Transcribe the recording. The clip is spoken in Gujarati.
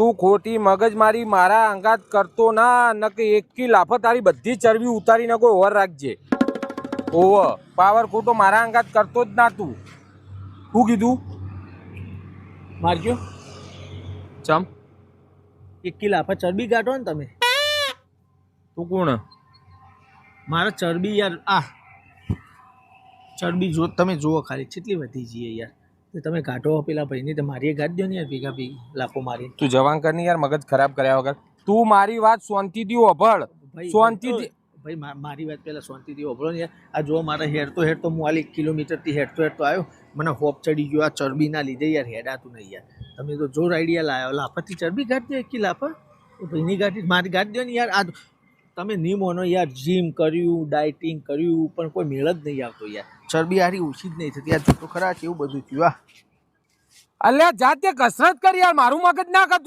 તું ખોટી મગજમારી મારા અંગાત કરતો ના નકે એકી લાફો તારી બધી ચરબી ઉતારીને કોઈ ઓવર રાખજે. ઓવ પાવર ખોટો મારા અંગાત કરતો જ ના તું. શું કીધું? મારજો ચમ 1 કિલો આફા ચરબી કાઢો ને તમે. તું કોણ? મારા ચરબી યાર આ ચરબી જો તમે જુઓ ખાલી કેટલી વધી જઈએ યાર. તમે કાઢો પેલા ભાઈની તો મારી ગાડી દો ને યાર ભેગા ભેગી લાફો મારી. તું જવાન કર ને યાર, મગજ ખરાબ કર્યા વગર. તું મારી વાત શાંતિથી હોભળ. શાંતિથી ભાઈ મારી વાત પહેલા શાંતિથી હોભળો ને યાર. આ જો મારા હેડતો હું હાલ 1 કિલોમીટરથી હેડતો આવ્યો, મને હોપ ચડી ગયો આ ચરબીના લીધે યાર. હેડાતું નહીં યાર. તમે તો જોર આઈડિયા લાવ્યો. લાફાથી ચરબી કાઢી દો 1 કિલો લાફા. ભાઈની ગાડી મારી ગાડી દો ને યાર. આ તમે નહીં માનો યાર, જીમ કર્યું, ડાયટિંગ કર્યું, પણ કોઈ મેળ જ નહીં આવતો યાર. ચરબી હારી ઓછી જ નહીં થતી. યાર તો ખરા કેવું બધું થયું. અલ્યા જાતે કસરત કરી યાર, મારું મગજ ના કરતું.